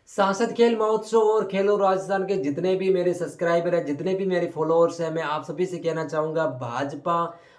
सांसद खेल महोत्सव और खेलो राजस्थान के जितने भी मेरे सब्सक्राइबर हैं, जितने भी मेरे फॉलोअर्स हैं, मैं आप सभी से कहना चाहूँगा भाजपा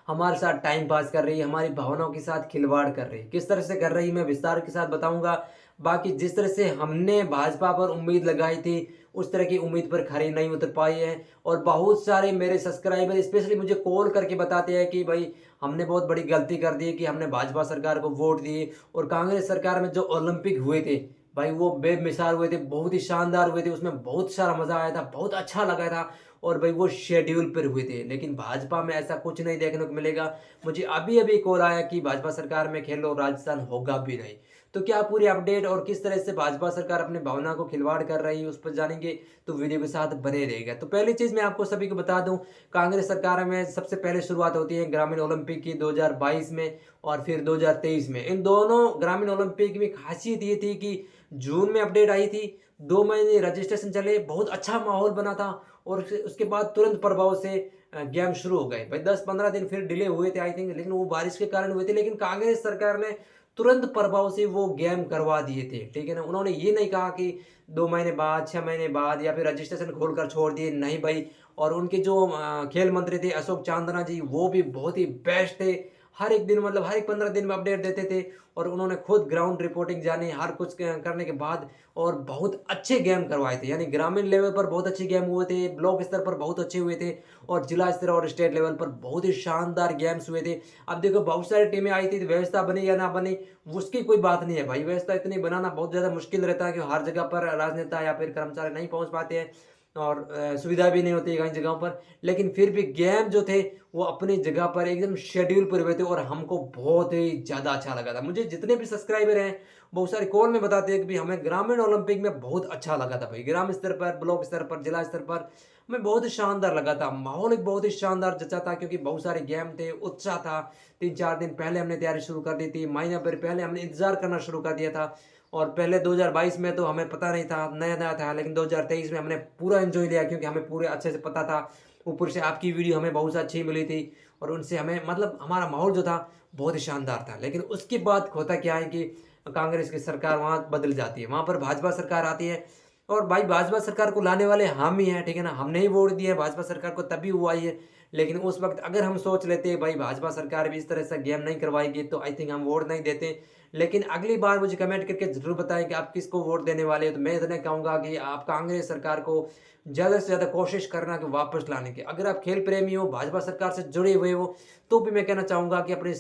हमारे साथ टाइम पास कर रही है, हमारी भावनाओं के साथ खिलवाड़ कर रही है। किस तरह से कर रही है मैं विस्तार के साथ बताऊँगा। बाकी जिस तरह से हमने भाजपा पर उम्मीद लगाई थी, उस तरह की उम्मीद पर खरी नहीं उतर पाई है। और बहुत सारे मेरे सब्सक्राइबर स्पेशली मुझे कॉल करके बताते हैं कि भाई हमने बहुत बड़ी गलती कर दी कि हमने भाजपा सरकार को वोट दिए और कांग्रेस सरकार में जो ओलंपिक हुए थे भाई वो बेमिसाल हुए थे, बहुत ही शानदार हुए थे, उसमें बहुत सारा मज़ा आया था, बहुत अच्छा लगा था और भाई वो शेड्यूल पर हुए थे। लेकिन भाजपा में ऐसा कुछ नहीं देखने को मिलेगा। मुझे अभी-अभी कॉल आया कि भाजपा सरकार में खेलो राजस्थान होगा भी नहीं। तो क्या पूरी अपडेट और किस तरह से भाजपा सरकार अपनी भावना को खिलवाड़ कर रही है, उस पर जानेंगे, तो वीडियो के साथ बने रहिएगा। तो पहली चीज़ मैं आपको सभी को बता दूँ, कांग्रेस सरकार में सबसे पहले शुरुआत होती है ग्रामीण ओलंपिक की 2022 में और फिर 2023 में। इन दोनों ग्रामीण ओलंपिक में खासियत ये थी कि जून में अपडेट आई थी, 2 महीने रजिस्ट्रेशन चले, बहुत अच्छा माहौल बना था और उसके बाद तुरंत प्रभाव से गेम शुरू हो गए। भाई 10-15 दिन फिर डिले हुए थे आई थिंक, लेकिन वो बारिश के कारण हुए थे, लेकिन कांग्रेस सरकार ने तुरंत प्रभाव से वो गेम करवा दिए थे, ठीक है ना? उन्होंने ये नहीं कहा कि 2 महीने बाद, 6 महीने बाद या फिर रजिस्ट्रेशन खोलकर छोड़ दिए, नहीं भाई। और उनके जो खेल मंत्री थे अशोक चांदना जी, वो भी बहुत ही बेस्ट थे। हर एक दिन मतलब हर एक 15 दिन में अपडेट देते थे और उन्होंने खुद ग्राउंड रिपोर्टिंग जानी, हर कुछ करने के बाद और बहुत अच्छे गेम करवाए थे। यानी ग्रामीण लेवल पर बहुत अच्छे गेम हुए थे, ब्लॉक स्तर पर बहुत अच्छे हुए थे और जिला स्तर और स्टेट लेवल पर बहुत ही शानदार गेम्स हुए थे। अब देखो बहुत सारी टीमें आई थी, तो व्यवस्था बनी या ना बनी, उसकी कोई बात नहीं है भाई। व्यवस्था इतनी बनाना बहुत ज़्यादा मुश्किल रहता है कि हर जगह पर राजनेता या फिर कर्मचारी नहीं पहुँच पाते हैं और सुविधा भी नहीं होती है कई जगहों पर। लेकिन फिर भी गेम जो थे वो अपनी जगह पर एकदम शेड्यूल पर हुए थे और हमको बहुत ही ज़्यादा अच्छा लगा था। मुझे जितने भी सब्सक्राइबर हैं, बहुत सारे कॉल में बताते हैं कि भाई हमें ग्रामीण ओलंपिक में बहुत अच्छा लगा था भाई। ग्राम स्तर पर, ब्लॉक स्तर पर, जिला स्तर पर हमें बहुत ही शानदार लगा था। माहौल एक बहुत ही शानदार जचा था क्योंकि बहुत सारे गेम थे, उत्साह था। 3-4 दिन पहले हमने तैयारी शुरू कर दी थी, महीना भर पहले हमने इंतज़ार करना शुरू कर दिया था। और पहले 2022 में तो हमें पता नहीं था, नया-नया था, लेकिन 2023 में हमने पूरा एन्जॉय लिया क्योंकि हमें पूरे अच्छे से पता था। ऊपर से आपकी वीडियो हमें बहुत अच्छी मिली थी और उनसे हमें मतलब हमारा माहौल जो था बहुत ही शानदार था। लेकिन उसके बाद होता क्या है कि कांग्रेस की सरकार वहाँ बदल जाती है, वहाँ पर भाजपा सरकार आती है और भाई भाजपा सरकार को लाने वाले हम ही हैं, ठीक है ना? हमने ही वोट दिया है भाजपा सरकार को तभी वो आई है। लेकिन उस वक़्त अगर हम सोच लेते भाई भाजपा सरकार भी इस तरह से गेम नहीं करवाएगी तो आई थिंक हम वोट नहीं देते। लेकिन अगली बार मुझे कमेंट करके ज़रूर बताएँ कि आप किसको वोट देने वाले हो? तो मैं इतना कहूँगा कि आप कांग्रेस सरकार को ज़्यादा से ज़्यादा कोशिश करना कि वापस लाने की। अगर आप खेल प्रेमी हो, भाजपा सरकार से जुड़े हुए हो, तो भी मैं कहना चाहूँगा कि अपनी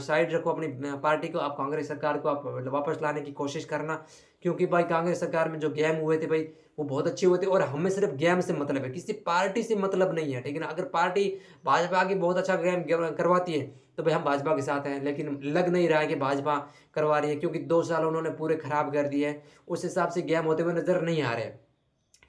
साइड रखो अपनी पार्टी को, आप कांग्रेस सरकार को आप वापस लाने की कोशिश करना। क्योंकि भाई कांग्रेस सरकार में जो गेम हुए थे भाई, वो बहुत अच्छे हुए थे और हमें सिर्फ़ गेम से मतलब है, किसी पार्टी से मतलब नहीं है, ठीक है ना? अगर पार्टी भाजपा की बहुत अच्छा गेम करवाती है, तो भाई हम भाजपा के साथ हैं। लेकिन लग नहीं रहा है कि भाजपा करवा रही है क्योंकि 2 साल उन्होंने पूरे खराब कर दिए हैं। उस हिसाब से गेम होते हुए नज़र नहीं आ रहे हैं।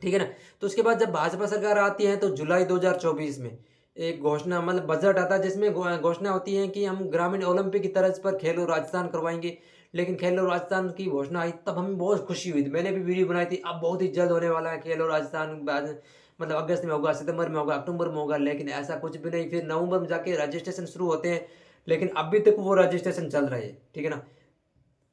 ठीक है ना? तो उसके बाद जब भाजपा सरकार आती है तो जुलाई 2024 में एक घोषणा मतलब बजट आता है जिसमें घोषणा होती है कि हम ग्रामीण ओलंपिक की तर्ज पर खेलो राजस्थान करवाएँगे। लेकिन खेलो राजस्थान की घोषणा आई तब हमें बहुत खुशी हुई थी। मैंने भी वीडियो बनाई थी, अब बहुत ही जल्द होने वाला है खेलो राजस्थान बाद मतलब अगस्त में होगा, सितंबर में होगा, अक्टूबर में होगा, लेकिन ऐसा कुछ भी नहीं। फिर नवंबर में जाके रजिस्ट्रेशन शुरू होते हैं, लेकिन अभी तक वो रजिस्ट्रेशन चल रहे हैं। ठीक है ना?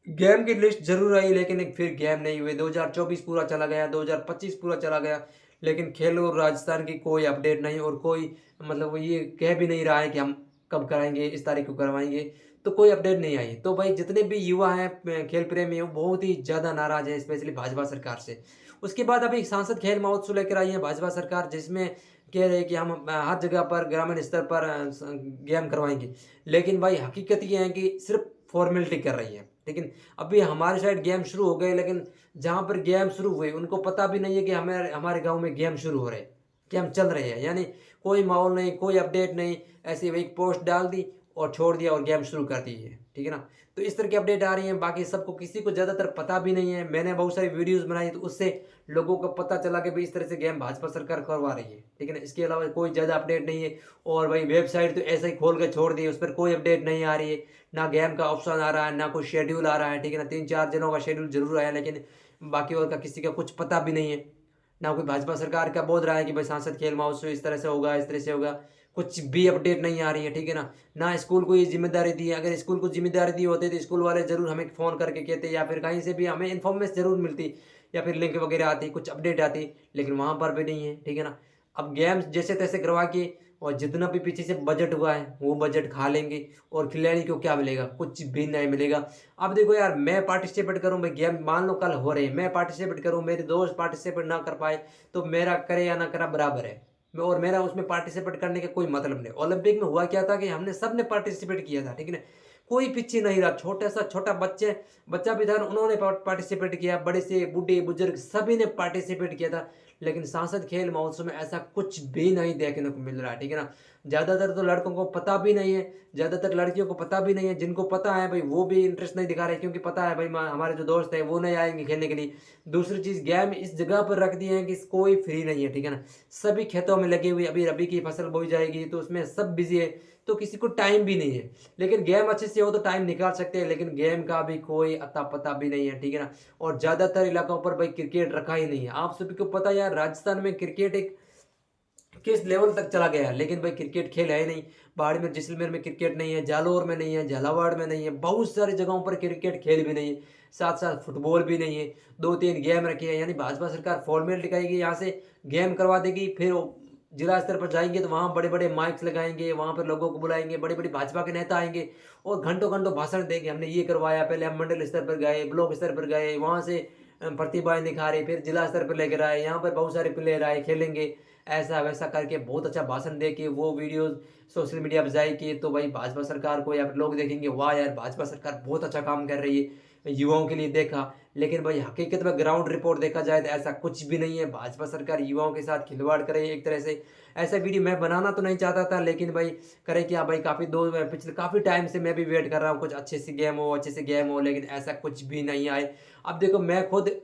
गेम की लिस्ट ज़रूर आई लेकिन एक फिर गेम नहीं हुए। 2024 पूरा चला गया, 2025 पूरा चला गया, लेकिन खेलो राजस्थान की कोई अपडेट नहीं और कोई मतलब वो ये कह भी नहीं रहा है कि हम कब कराएँगे, इस तारीख को करवाएँगे, तो कोई अपडेट नहीं आई। तो भाई जितने भी युवा हैं खेल प्रेमी हैं, वो बहुत ही ज़्यादा नाराज़ हैं स्पेशली भाजपा सरकार से। उसके बाद अभी सांसद खेल महोत्सव लेकर आई है भाजपा सरकार जिसमें कह रहे हैं कि हम हर जगह पर ग्रामीण स्तर पर गेम करवाएँगे। लेकिन भाई हकीकत ये है कि सिर्फ़ फ़ॉर्मेलिटी कर रही है। लेकिन अभी हमारी साइड गेम शुरू हो गए, लेकिन जहाँ पर गेम शुरू हुए उनको पता भी नहीं है कि हमें हमारे गाँव में गेम शुरू हो रहे हैं, गेम चल रहे हैं। यानी कोई माहौल नहीं, कोई अपडेट नहीं, ऐसे ही एक पोस्ट डाल दी और छोड़ दिया और गेम शुरू कर दी है, ठीक है ना? तो इस तरह की अपडेट आ रही हैं, बाकी सबको किसी को ज़्यादातर पता भी नहीं है। मैंने बहुत सारी वीडियोज़ बनाई तो उससे लोगों को पता चला कि भई इस तरह से गेम भाजपा सरकार करवा रही है, ठीक है ना? इसके अलावा कोई ज़्यादा अपडेट नहीं है और भाई वेबसाइट तो ऐसे ही खोल के छोड़ दी है, उस पर कोई अपडेट नहीं आ रही है। ना गेम का ऑप्शन आ रहा है, ना कोई शेड्यूल आ रहा है, ठीक है ना? 3-4 जनों का शेड्यूल ज़रूर आया लेकिन बाकी और का किसी का कुछ पता भी नहीं है। ना कोई भाजपा सरकार का बोल रहा है कि भाई सांसद खेल महोत्सव इस तरह से होगा, इस तरह से होगा। कुछ भी अपडेट नहीं आ रही है, ठीक है ना? ना स्कूल को ये ज़िम्मेदारी दी है, अगर स्कूल को ज़िम्मेदारी दी होती तो स्कूल वाले ज़रूर हमें फ़ोन करके कहते या फिर कहीं से भी हमें इन्फॉर्मेशन ज़रूर मिलती या फिर लिंक वगैरह आती, कुछ अपडेट आती, लेकिन वहाँ पर भी नहीं है, ठीक है ना। अब गेम्स जैसे तैसे करवा के और जितना भी पीछे से बजट हुआ है वो बजट खा लेंगे और खिलाड़ी को क्या मिलेगा, कुछ भी नहीं मिलेगा। अब देखो यार, मैं पार्टिसिपेट करूं भाई गेम, मान लो कल हो रहे हैं, मैं पार्टिसिपेट करूं, मेरे दोस्त पार्टिसिपेट ना कर पाए तो मेरा करे या ना करा बराबर है। और मेरा उसमें पार्टिसिपेट करने का कोई मतलब नहीं। ओलंपिक में हुआ क्या था कि हमने सब ने पार्टिसिपेट किया था, ठीक है ना, कोई पीछे नहीं रहा। छोटा सा छोटा बच्चा भी था, उन्होंने पार्टिसिपेट किया, बड़े से बूढ़े बुजुर्ग सभी ने पार्टिसिपेट किया था। लेकिन सांसद खेल महोत्सव में ऐसा कुछ भी नहीं देखने को मिल रहा है, ठीक है ना। ज़्यादातर तो लड़कों को पता भी नहीं है, ज़्यादातर लड़कियों को पता भी नहीं है। जिनको पता है भाई वो भी इंटरेस्ट नहीं दिखा रहे, क्योंकि पता है भाई हमारे जो दोस्त हैं वो नहीं आएंगे खेलने के लिए। दूसरी चीज़, गेम इस जगह पर रख दिए हैं कि कोई फ्री नहीं है, ठीक है ना। सभी खेतों में लगे हुए, अभी रबी की फसल बोई जाएगी तो उसमें सब बिजी है, तो किसी को टाइम भी नहीं है। लेकिन गेम अच्छे से हो तो टाइम निकाल सकते हैं, लेकिन गेम का भी कोई अता पता भी नहीं है, ठीक है ना। और ज़्यादातर इलाकों पर भाई क्रिकेट रखा ही नहीं है। आप सभी को पता है यार, राजस्थान में क्रिकेट एक किस लेवल तक चला गया है, लेकिन भाई क्रिकेट खेल है ही नहीं। बाड़मेर जैसलमेर में क्रिकेट नहीं है, जालौर में नहीं है, झालावाड़ में नहीं है, बहुत सारी जगहों पर क्रिकेट खेल भी नहीं है। साथ साथ फुटबॉल भी नहीं है। 2-3 गेम रखे हैं, यानी भाजपा सरकार फॉर्मेट दिखाएगी, यहाँ से गेम करवा देगी, फिर जिला स्तर पर जाएंगे तो वहाँ बड़े बड़े माइक्स लगाएंगे, वहाँ पर लोगों को बुलाएंगे, बड़ी बड़ी भाजपा के नेता आएंगे और घंटों घंटों भाषण देंगे, हमने ये करवाया। पहले हम मंडल स्तर पर गए, ब्लॉक स्तर पर गए, वहाँ से प्रतिभाएं निखारे, फिर जिला स्तर पर लेकर आए, यहाँ पर बहुत सारे प्लेयर आए खेलेंगे, ऐसा वैसा करके बहुत अच्छा भाषण दे के वो वीडियोस सोशल मीडिया पर जाएगी, तो भाई भाजपा सरकार को या फिर लोग देखेंगे, वाह यार भाजपा सरकार बहुत अच्छा काम कर रही है युवाओं के लिए, देखा। लेकिन भाई हकीकत में ग्राउंड रिपोर्ट देखा जाए तो ऐसा कुछ भी नहीं है। भाजपा सरकार युवाओं के साथ खिलवाड़ करे एक तरह से। ऐसा वीडियो मैं बनाना तो नहीं चाहता था, लेकिन भाई करे क्या भाई, पिछले काफ़ी टाइम से मैं भी वेट कर रहा हूँ कुछ अच्छे से गेम हो, अच्छे से गेम हो, लेकिन ऐसा कुछ भी नहीं आए। अब देखो, मैं खुद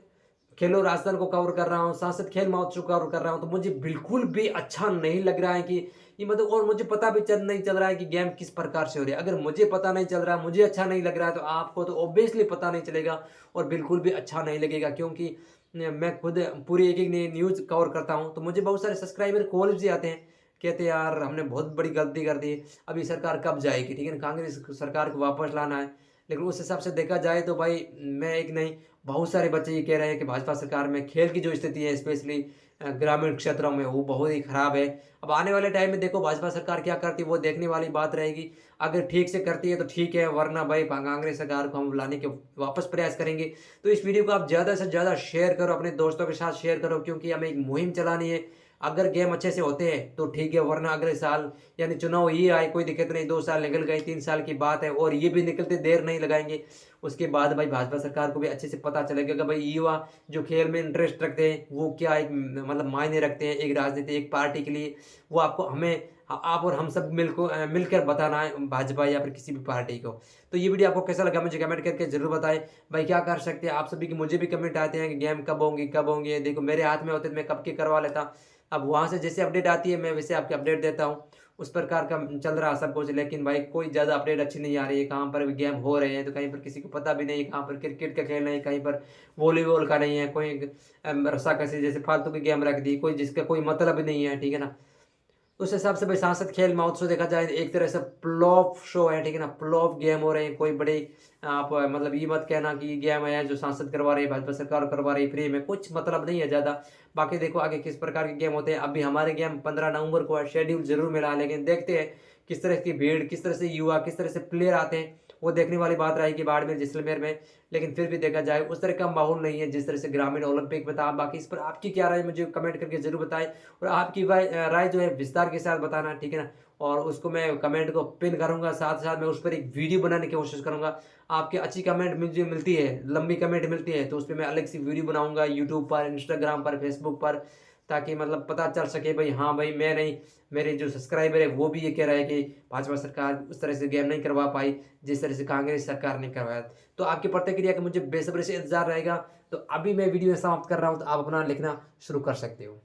खेलो राजस्थान को कवर कर रहा हूँ, सांसद खेल महोत्सव कवर कर रहा हूँ, तो मुझे बिल्कुल भी अच्छा नहीं लग रहा है कि ये मतलब, और मुझे पता भी नहीं चल रहा है कि गेम किस प्रकार से हो रही है। अगर मुझे पता नहीं चल रहा, मुझे अच्छा नहीं लग रहा है, तो आपको तो ऑब्वियसली पता नहीं चलेगा और बिल्कुल भी अच्छा नहीं लगेगा। क्योंकि मैं खुद पूरी एक एक न्यूज़ कवर करता हूँ, तो मुझे बहुत सारे सब्सक्राइबर कॉल भी आते हैं, कहते हैं यार हमने बहुत बड़ी गलती कर दी, अभी सरकार कब जाएगी, ठीक है ना, कांग्रेस सरकार को वापस लाना है। लेकिन उस हिसाब से देखा जाए तो भाई, मैं एक नहीं, बहुत सारे बच्चे ये कह रहे हैं कि भाजपा सरकार में खेल की जो स्थिति है, स्पेशली ग्रामीण क्षेत्रों में, वो बहुत ही खराब है। अब आने वाले टाइम में देखो भाजपा सरकार क्या करती है, वो देखने वाली बात रहेगी। अगर ठीक से करती है तो ठीक है, वरना भाई कांग्रेस सरकार को हम लाने के वापस प्रयास करेंगे। तो इस वीडियो को आप ज़्यादा से ज़्यादा शेयर करो, अपने दोस्तों के साथ शेयर करो, क्योंकि हमें एक मुहिम चलानी है। अगर गेम अच्छे से होते हैं तो ठीक है, वरना अगले साल यानी चुनाव ये आए, कोई दिक्कत नहीं, 2 साल निकल गए, 3 साल की बात है, और ये भी निकलते देर नहीं लगाएंगे। उसके बाद भाई भाजपा सरकार को भी अच्छे से पता चलेगा कि भाई युवा जो खेल में इंटरेस्ट रखते हैं वो क्या एक मतलब मायने रखते हैं एक राजनीति, एक पार्टी के लिए। वो आपको, हमें, आप और हम सब मिलकर बताना है, भाजपा या फिर किसी भी पार्टी को। तो ये वीडियो आपको कैसा लगा मुझे कमेंट करके जरूर बताएं। भाई क्या कर सकते हैं आप सभी की, मुझे भी कमेंट आते हैं कि गेम कब होंगी कब होंगे, देखो मेरे हाथ में होते तो मैं कब के करवा लेता। अब वहाँ से जैसे अपडेट आती है मैं वैसे आपके अपडेट देता हूँ, उस प्रकार का चल रहा सब कुछ। लेकिन भाई कोई ज़्यादा अपडेट अच्छी नहीं आ रही है, कहाँ पर भी गेम हो रहे हैं तो कहीं पर किसी को पता भी नहीं है, कहाँ पर क्रिकेट का खेल नहीं, कहीं पर वॉलीबॉल का नहीं है, कोई रस्साकसी जैसे फालतू की गेम रख दी, कोई जिसका कोई मतलब ही नहीं है, ठीक है ना। उस हिसाब से भाई सांसद खेल महोत्सव देखा जाए एक तरह से प्लॉप शो है, ठीक है ना, प्लॉप गेम हो रहे हैं। कोई बड़े, आप मतलब ये मत कहना कि गेम है जो सांसद करवा रही है, भाजपा सरकार करवा रही है फ्री में, कुछ मतलब नहीं है ज़्यादा। बाकी देखो आगे किस प्रकार के गेम होते हैं। अभी हमारे गेम 15 नवंबर को है, शेड्यूल जरूर मिला है, लेकिन देखते हैं किस तरह की भीड़, किस तरह से युवा, किस तरह से प्लेयर आते हैं, वो देखने वाली बात रहेगी बाड़मेर जैसलमेर में। लेकिन फिर भी देखा जाए उस तरह का माहौल नहीं है जिस तरह से ग्रामीण ओलंपिक में था। बाकी इस पर आपकी क्या राय मुझे कमेंट करके जरूर बताएं, और आपकी राय जो है विस्तार के साथ बताना, ठीक है ना। और उसको मैं कमेंट को पिन करूंगा, साथ साथ मैं उस पर एक वीडियो बनाने की कोशिश करूंगा। आपकी अच्छी कमेंट मुझे मिलती है, लंबी कमेंट मिलती है, तो उस पर मैं अलग सी वीडियो बनाऊंगा यूट्यूब पर, इंस्टाग्राम पर, फेसबुक पर, ताकि मतलब पता चल सके भाई हाँ भाई मैं नहीं, मेरे जो सब्सक्राइबर है वो भी ये कह रहा है कि भाजपा सरकार उस तरह से गेम नहीं करवा पाई जिस तरह से कांग्रेस सरकार ने करवाया। तो आपकी प्रतिक्रिया का मुझे बेसब्री से इंतजार रहेगा। तो अभी मैं वीडियो समाप्त कर रहा हूँ, तो आप अपना लिखना शुरू कर सकते हो।